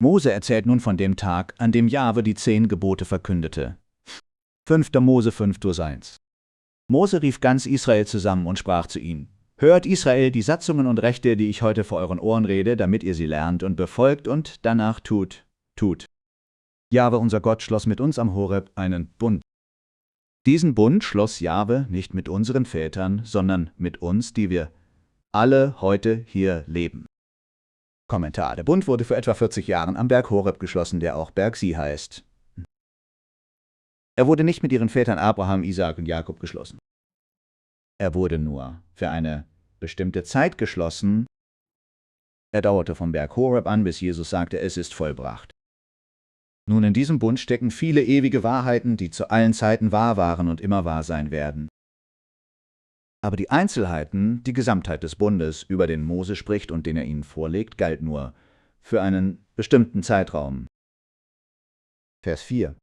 Mose erzählt nun von dem Tag, an dem Jahwe die 10 Gebote verkündete. 5. Mose 5, Vers 1. Mose rief ganz Israel zusammen und sprach zu ihnen: Hört Israel die Satzungen und Rechte, die ich heute vor euren Ohren rede, damit ihr sie lernt und befolgt und danach tut. Jahwe, unser Gott, schloss mit uns am Horeb einen Bund. Diesen Bund schloss Jahwe nicht mit unseren Vätern, sondern mit uns, die wir alle heute hier leben. Kommentar: Der Bund wurde vor etwa 40 Jahren am Berg Horeb geschlossen, der auch Berg Si heißt. Er wurde nicht mit ihren Vätern Abraham, Isaak und Jakob geschlossen. Er wurde nur für eine bestimmte Zeit geschlossen. Er dauerte vom Berg Horeb an, bis Jesus sagte, es ist vollbracht. Nun, in diesem Bund stecken viele ewige Wahrheiten, die zu allen Zeiten wahr waren und immer wahr sein werden. Aber die Einzelheiten, die Gesamtheit des Bundes, über den Mose spricht und den er ihnen vorlegt, galt nur für einen bestimmten Zeitraum. Vers 4.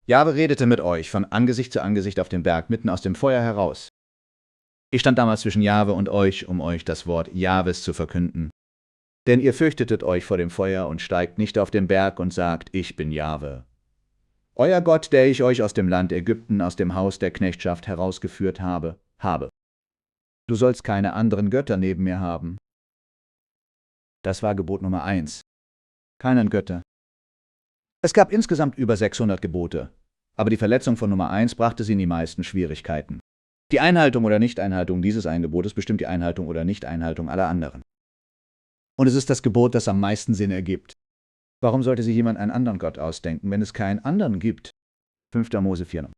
Jahwe redete mit euch von Angesicht zu Angesicht auf dem Berg, mitten aus dem Feuer heraus. Ich stand damals zwischen Jahwe und euch, um euch das Wort Jahwes zu verkünden. Denn ihr fürchtetet euch vor dem Feuer und steigt nicht auf den Berg und sagt, ich bin Jahwe. Euer Gott, der ich euch aus dem Land Ägypten, aus dem Haus der Knechtschaft herausgeführt habe. Du sollst keine anderen Götter neben mir haben. Das war Gebot Nummer 1. Keinen Götter. Es gab insgesamt über 600 Gebote, aber die Verletzung von Nummer 1 brachte sie in die meisten Schwierigkeiten. Die Einhaltung oder Nichteinhaltung dieses einen Gebotes bestimmt die Einhaltung oder Nichteinhaltung aller anderen. Und es ist das Gebot, das am meisten Sinn ergibt. Warum sollte sich jemand einen anderen Gott ausdenken, wenn es keinen anderen gibt? 5. Mose 4.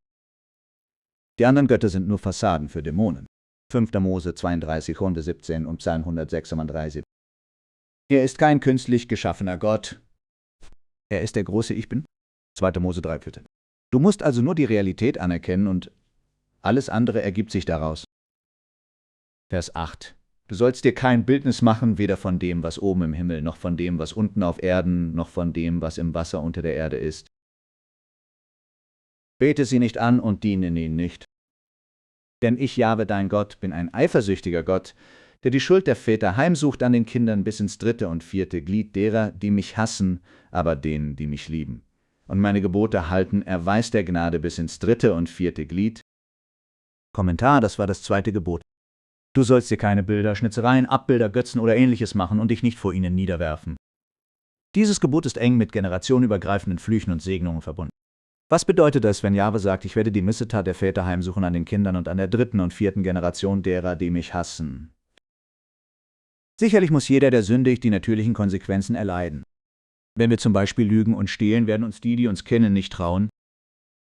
Die anderen Götter sind nur Fassaden für Dämonen. 5. Mose 32, 117 und Psalm 136. Er ist kein künstlich geschaffener Gott. Er ist der große Ich Bin. 2. Mose 3, 14. Du musst also nur die Realität anerkennen und alles andere ergibt sich daraus. Vers 8. Du sollst dir kein Bildnis machen, weder von dem, was oben im Himmel, noch von dem, was unten auf Erden, noch von dem, was im Wasser unter der Erde ist. Bete sie nicht an und diene ihnen nicht. Denn ich, Jahwe, dein Gott, bin ein eifersüchtiger Gott, der die Schuld der Väter heimsucht an den Kindern bis ins 3. und 4. Glied derer, die mich hassen, aber denen, die mich lieben. Und meine Gebote halten, erweist der Gnade bis ins 3. und 4. Glied. Kommentar: Das war das 2. Gebot. Du sollst dir keine Bilder, Schnitzereien, Abbilder, Götzen oder Ähnliches machen und dich nicht vor ihnen niederwerfen. Dieses Gebot ist eng mit generationenübergreifenden Flüchen und Segnungen verbunden. Was bedeutet es, wenn Jahwe sagt, ich werde die Missetat der Väter heimsuchen an den Kindern und an der 3. und 4. Generation derer, die mich hassen? Sicherlich muss jeder, der sündigt, die natürlichen Konsequenzen erleiden. Wenn wir zum Beispiel lügen und stehlen, werden uns die uns kennen, nicht trauen.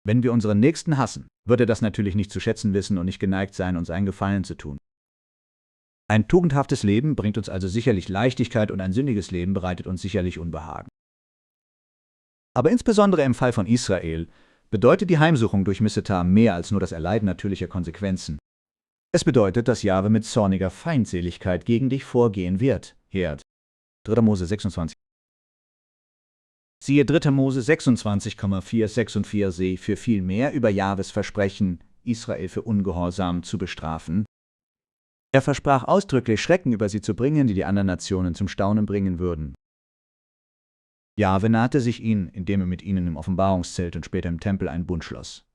Wenn wir unseren Nächsten hassen, wird er das natürlich nicht zu schätzen wissen und nicht geneigt sein, uns einen Gefallen zu tun. Ein tugendhaftes Leben bringt uns also sicherlich Leichtigkeit und ein sündiges Leben bereitet uns sicherlich Unbehagen. Aber insbesondere im Fall von Israel bedeutet die Heimsuchung durch Missetat mehr als nur das Erleiden natürlicher Konsequenzen. Es bedeutet, dass Jahwe mit zorniger Feindseligkeit gegen dich vorgehen wird. Herd. 3. Mose 26. Siehe 3. Mose 26,4, 6 und 4 See für viel mehr über Jahwes Versprechen, Israel für Ungehorsam zu bestrafen. Er versprach ausdrücklich, Schrecken über sie zu bringen, die die anderen Nationen zum Staunen bringen würden. Jahwe nahte sich ihnen, indem er mit ihnen im Offenbarungszelt und später im Tempel einen Bund schloss.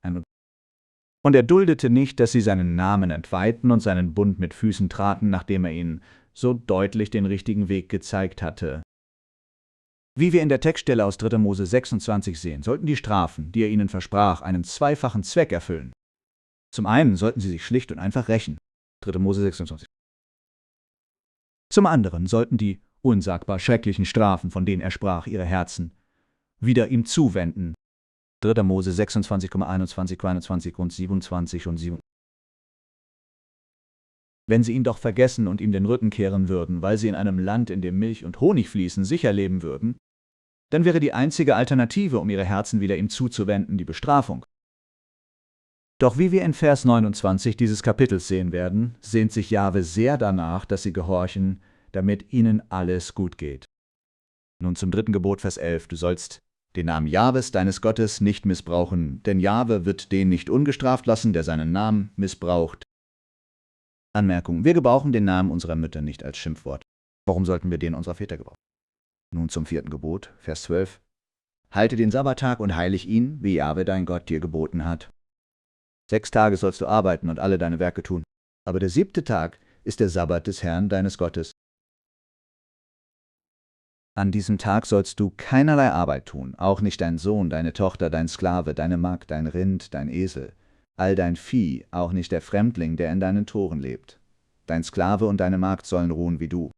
Und er duldete nicht, dass sie seinen Namen entweihten und seinen Bund mit Füßen traten, nachdem er ihnen so deutlich den richtigen Weg gezeigt hatte. Wie wir in der Textstelle aus 3. Mose 26 sehen, sollten die Strafen, die er ihnen versprach, einen zweifachen Zweck erfüllen. Zum einen sollten sie sich schlicht und einfach rächen. 3. Mose 26. Zum anderen sollten die unsagbar schrecklichen Strafen, von denen er sprach, ihre Herzen wieder ihm zuwenden. 3. Mose 26,21, 22 und 27 und 7. Wenn sie ihn doch vergessen und ihm den Rücken kehren würden, weil sie in einem Land, in dem Milch und Honig fließen, sicher leben würden, dann wäre die einzige Alternative, um ihre Herzen wieder ihm zuzuwenden, die Bestrafung. Doch wie wir in Vers 29 dieses Kapitels sehen werden, sehnt sich Jahwe sehr danach, dass sie gehorchen, damit ihnen alles gut geht. Nun zum 3. Gebot, Vers 11. Du sollst den Namen Jahwes, deines Gottes, nicht missbrauchen, denn Jahwe wird den nicht ungestraft lassen, der seinen Namen missbraucht. Anmerkung: Wir gebrauchen den Namen unserer Mütter nicht als Schimpfwort. Warum sollten wir den unserer Väter gebrauchen? Nun zum 4. Gebot, Vers 12. Halte den Sabbattag und heilig ihn, wie Jahwe dein Gott dir geboten hat. 6 Tage sollst du arbeiten und alle deine Werke tun. Aber der 7. Tag ist der Sabbat des Herrn deines Gottes. An diesem Tag sollst du keinerlei Arbeit tun, auch nicht dein Sohn, deine Tochter, dein Sklave, deine Magd, dein Rind, dein Esel, all dein Vieh, auch nicht der Fremdling, der in deinen Toren lebt. Dein Sklave und deine Magd sollen ruhen wie du.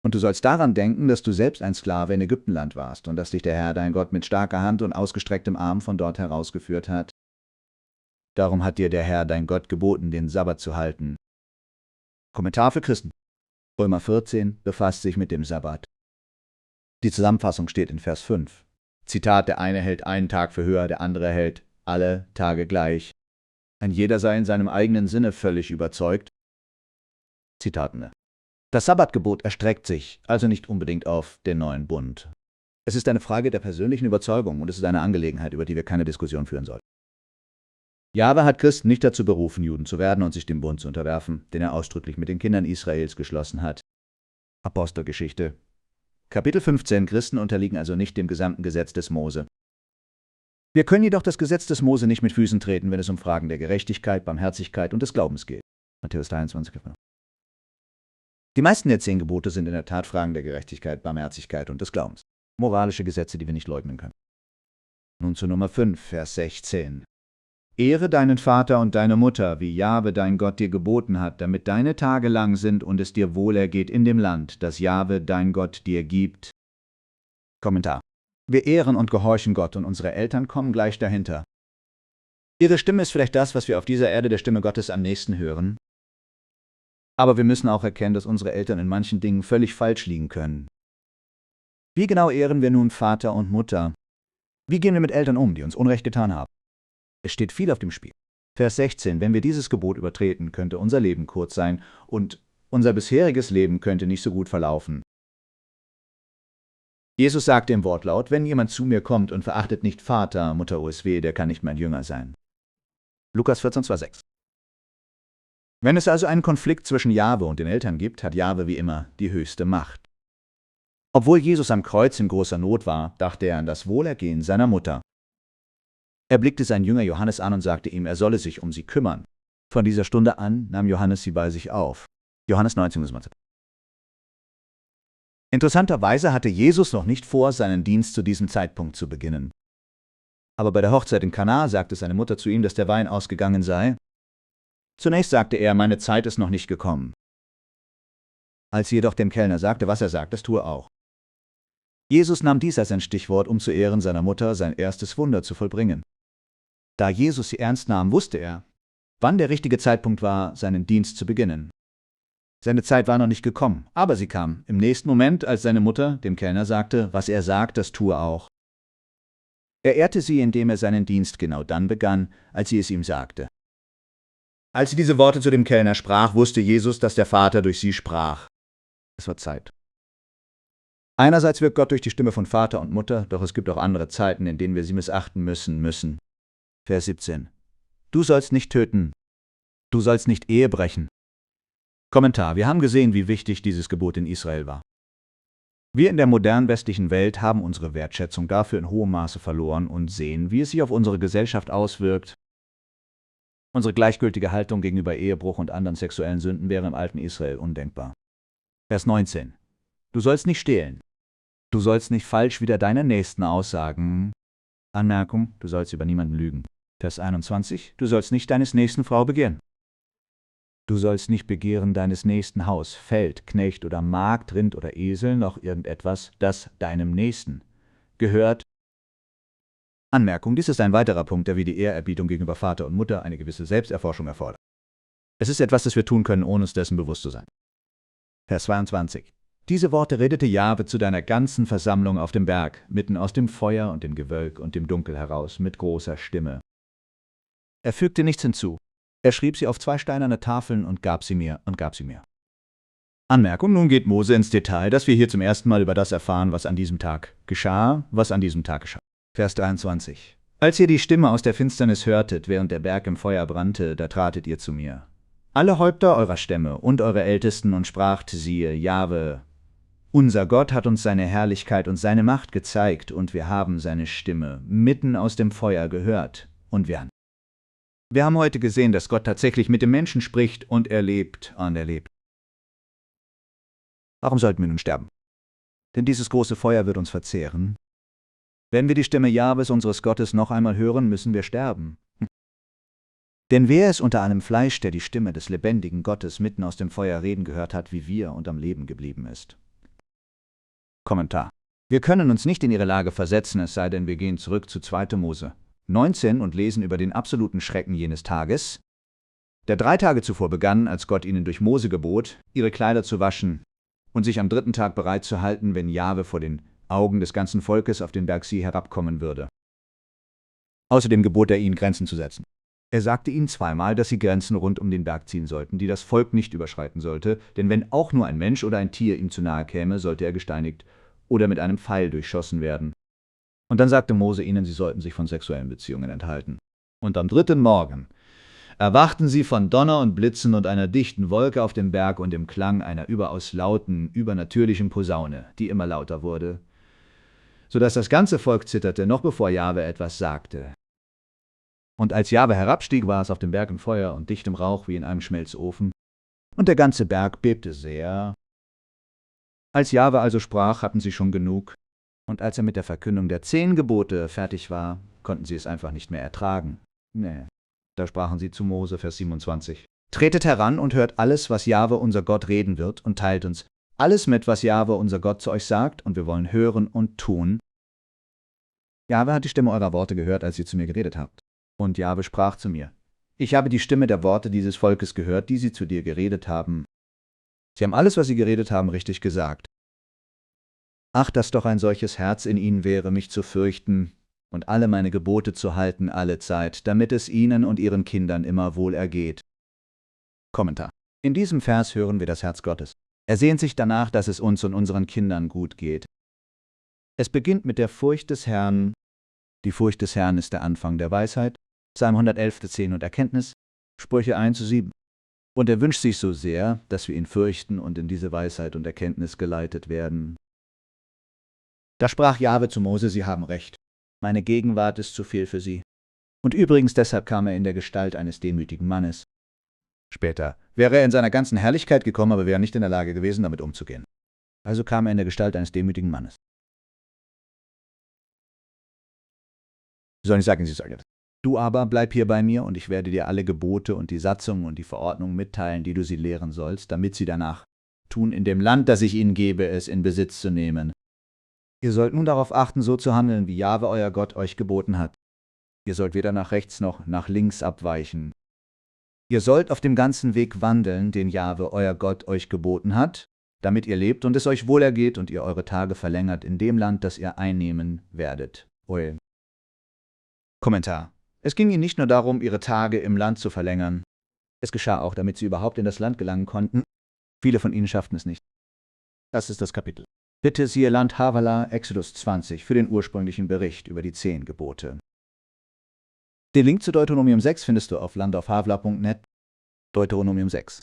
Und du sollst daran denken, dass du selbst ein Sklave in Ägyptenland warst und dass dich der Herr dein Gott mit starker Hand und ausgestrecktem Arm von dort herausgeführt hat. Darum hat dir der Herr dein Gott geboten, den Sabbat zu halten. Kommentar für Christen. Römer 14 befasst sich mit dem Sabbat. Die Zusammenfassung steht in Vers 5. Zitat, der eine hält einen Tag für höher, der andere hält alle Tage gleich. Ein jeder sei in seinem eigenen Sinne völlig überzeugt. Zitat Ende. Das Sabbatgebot erstreckt sich also nicht unbedingt auf den neuen Bund. Es ist eine Frage der persönlichen Überzeugung und es ist eine Angelegenheit, über die wir keine Diskussion führen sollten. Jahwe hat Christen nicht dazu berufen, Juden zu werden und sich dem Bund zu unterwerfen, den er ausdrücklich mit den Kindern Israels geschlossen hat. Apostelgeschichte. Kapitel 15. Christen unterliegen also nicht dem gesamten Gesetz des Mose. Wir können jedoch das Gesetz des Mose nicht mit Füßen treten, wenn es um Fragen der Gerechtigkeit, Barmherzigkeit und des Glaubens geht. Matthäus 23. Die meisten der 10 Gebote sind in der Tat Fragen der Gerechtigkeit, Barmherzigkeit und des Glaubens. Moralische Gesetze, die wir nicht leugnen können. Nun zu Nummer 5, Vers 16. Ehre deinen Vater und deine Mutter, wie Jahwe dein Gott dir geboten hat, damit deine Tage lang sind und es dir wohlergeht in dem Land, das Jahwe dein Gott dir gibt. Kommentar. Wir ehren und gehorchen Gott und unsere Eltern kommen gleich dahinter. Ihre Stimme ist vielleicht das, was wir auf dieser Erde der Stimme Gottes am nächsten hören. Aber wir müssen auch erkennen, dass unsere Eltern in manchen Dingen völlig falsch liegen können. Wie genau ehren wir nun Vater und Mutter? Wie gehen wir mit Eltern um, die uns Unrecht getan haben? Es steht viel auf dem Spiel. Vers 16. Wenn wir dieses Gebot übertreten, könnte unser Leben kurz sein und unser bisheriges Leben könnte nicht so gut verlaufen. Jesus sagte im Wortlaut, wenn jemand zu mir kommt und verachtet nicht Vater, Mutter, OSW, der kann nicht mein Jünger sein. Lukas 14, 2,6. Wenn es also einen Konflikt zwischen Jahwe und den Eltern gibt, hat Jahwe wie immer die höchste Macht. Obwohl Jesus am Kreuz in großer Not war, dachte er an das Wohlergehen seiner Mutter. Er blickte seinen Jünger Johannes an und sagte ihm, er solle sich um sie kümmern. Von dieser Stunde an nahm Johannes sie bei sich auf. Johannes 19. Interessanterweise hatte Jesus noch nicht vor, seinen Dienst zu diesem Zeitpunkt zu beginnen. Aber bei der Hochzeit in Kana sagte seine Mutter zu ihm, dass der Wein ausgegangen sei. Zunächst sagte er, meine Zeit ist noch nicht gekommen. Als sie jedoch dem Kellner sagte, was er sagt, das tue auch. Jesus nahm dies als ein Stichwort, um zu Ehren seiner Mutter sein erstes Wunder zu vollbringen. Da Jesus sie ernst nahm, wusste er, wann der richtige Zeitpunkt war, seinen Dienst zu beginnen. Seine Zeit war noch nicht gekommen, aber sie kam im nächsten Moment, als seine Mutter dem Kellner sagte, was er sagt, das tue auch. Er ehrte sie, indem er seinen Dienst genau dann begann, als sie es ihm sagte. Als sie diese Worte zu dem Kellner sprach, wusste Jesus, dass der Vater durch sie sprach. Es war Zeit. Einerseits wirkt Gott durch die Stimme von Vater und Mutter, doch es gibt auch andere Zeiten, in denen wir sie missachten müssen. Vers 17. Du sollst nicht töten. Du sollst nicht Ehe brechen. Kommentar. Wir haben gesehen, wie wichtig dieses Gebot in Israel war. Wir in der modernen westlichen Welt haben unsere Wertschätzung dafür in hohem Maße verloren und sehen, wie es sich auf unsere Gesellschaft auswirkt. Unsere gleichgültige Haltung gegenüber Ehebruch und anderen sexuellen Sünden wäre im alten Israel undenkbar. Vers 19. Du sollst nicht stehlen. Du sollst nicht falsch wider deinen Nächsten aussagen. Anmerkung, du sollst über niemanden lügen. Vers 21. Du sollst nicht deines Nächsten Frau begehren. Du sollst nicht begehren deines Nächsten Haus, Feld, Knecht oder Magd, Rind oder Esel, noch irgendetwas, das deinem Nächsten gehört. Anmerkung, dies ist ein weiterer Punkt, der wie die Ehrerbietung gegenüber Vater und Mutter eine gewisse Selbsterforschung erfordert. Es ist etwas, das wir tun können, ohne uns dessen bewusst zu sein. Vers 22. Diese Worte redete Jahwe zu deiner ganzen Versammlung auf dem Berg, mitten aus dem Feuer und dem Gewölk und dem Dunkel heraus, mit großer Stimme. Er fügte nichts hinzu. Er schrieb sie auf 2 steinerne Tafeln und gab sie mir. Anmerkung, nun geht Mose ins Detail, dass wir hier zum ersten Mal über das erfahren, was an diesem Tag geschah. Vers 23. Als ihr die Stimme aus der Finsternis hörtet, während der Berg im Feuer brannte, da tratet ihr zu mir. Alle Häupter eurer Stämme und eure Ältesten und spracht, siehe, Jahwe, Unser Gott hat uns seine Herrlichkeit und seine Macht gezeigt, und wir haben seine Stimme mitten aus dem Feuer gehört. Und wir haben heute gesehen, dass Gott tatsächlich mit dem Menschen spricht, und er lebt und er lebt. Warum sollten wir nun sterben? Denn dieses große Feuer wird uns verzehren. Wenn wir die Stimme Jahwes, unseres Gottes, noch einmal hören, müssen wir sterben. Denn wer ist unter allem Fleisch, der die Stimme des lebendigen Gottes mitten aus dem Feuer reden gehört hat, wie wir, und am Leben geblieben ist? Kommentar. Wir können uns nicht in ihre Lage versetzen, es sei denn, wir gehen zurück zu 2. Mose 19 und lesen über den absoluten Schrecken jenes Tages, der 3 Tage zuvor begann, als Gott ihnen durch Mose gebot, ihre Kleider zu waschen und sich am 3. Tag bereit zu halten, wenn Jahwe vor den Augen des ganzen Volkes auf den Berg Si herabkommen würde. Außerdem gebot er ihnen, Grenzen zu setzen. Er sagte ihnen zweimal, dass sie Grenzen rund um den Berg ziehen sollten, die das Volk nicht überschreiten sollte, denn wenn auch nur ein Mensch oder ein Tier ihm zu nahe käme, sollte er gesteinigt oder mit einem Pfeil durchschossen werden. Und dann sagte Mose ihnen, sie sollten sich von sexuellen Beziehungen enthalten. Und am 3. Morgen erwachten sie von Donner und Blitzen und einer dichten Wolke auf dem Berg und dem Klang einer überaus lauten, übernatürlichen Posaune, die immer lauter wurde, sodass das ganze Volk zitterte, noch bevor Jahwe etwas sagte. Und als Jahwe herabstieg, war es auf dem Berg in Feuer und dichtem Rauch wie in einem Schmelzofen, und der ganze Berg bebte sehr. Als Jahwe also sprach, hatten sie schon genug, und als er mit der Verkündung der 10 Gebote fertig war, konnten sie es einfach nicht mehr ertragen. Nee. Da sprachen sie zu Mose, Vers 27. Tretet heran und hört alles, was Jahwe unser Gott reden wird, und teilt uns alles mit, was Jahwe unser Gott zu euch sagt, und wir wollen hören und tun. Jahwe hat die Stimme eurer Worte gehört, als ihr zu mir geredet habt. Und Jahwe sprach zu mir: Ich habe die Stimme der Worte dieses Volkes gehört, die sie zu dir geredet haben. Sie haben alles, was sie geredet haben, richtig gesagt. Ach, dass doch ein solches Herz in ihnen wäre, mich zu fürchten und alle meine Gebote zu halten alle Zeit, damit es ihnen und ihren Kindern immer wohl ergeht. Kommentar. In diesem Vers hören wir das Herz Gottes. Er sehnt sich danach, dass es uns und unseren Kindern gut geht. Es beginnt mit der Furcht des Herrn. Die Furcht des Herrn ist der Anfang der Weisheit. Psalm 111,10 und Erkenntnis, Sprüche 1,7. Und er wünscht sich so sehr, dass wir ihn fürchten und in diese Weisheit und Erkenntnis geleitet werden. Da sprach Jahwe zu Mose: Sie haben recht. Meine Gegenwart ist zu viel für sie. Und übrigens deshalb kam er in der Gestalt eines demütigen Mannes. Später wäre er in seiner ganzen Herrlichkeit gekommen, aber wäre nicht in der Lage gewesen, damit umzugehen. Also kam er in der Gestalt eines demütigen Mannes. Sie sollen nicht sagen, sie sollen. Du aber bleib hier bei mir, und ich werde dir alle Gebote und die Satzungen und die Verordnungen mitteilen, die du sie lehren sollst, damit sie danach tun, in dem Land, das ich ihnen gebe, es in Besitz zu nehmen. Ihr sollt nun darauf achten, so zu handeln, wie Jahwe euer Gott euch geboten hat. Ihr sollt weder nach rechts noch nach links abweichen. Ihr sollt auf dem ganzen Weg wandeln, den Jahwe euer Gott euch geboten hat, damit ihr lebt und es euch wohlergeht und ihr eure Tage verlängert in dem Land, das ihr einnehmen werdet. Kommentar. Es ging ihnen nicht nur darum, ihre Tage im Land zu verlängern. Es geschah auch, damit sie überhaupt in das Land gelangen konnten. Viele von ihnen schafften es nicht. Das ist das Kapitel. Bitte siehe Land Havilah, Exodus 20, für den ursprünglichen Bericht über die 10 Gebote. Den Link zu Deuteronomium 6 findest du auf landaufhavilah.net. Deuteronomium 6.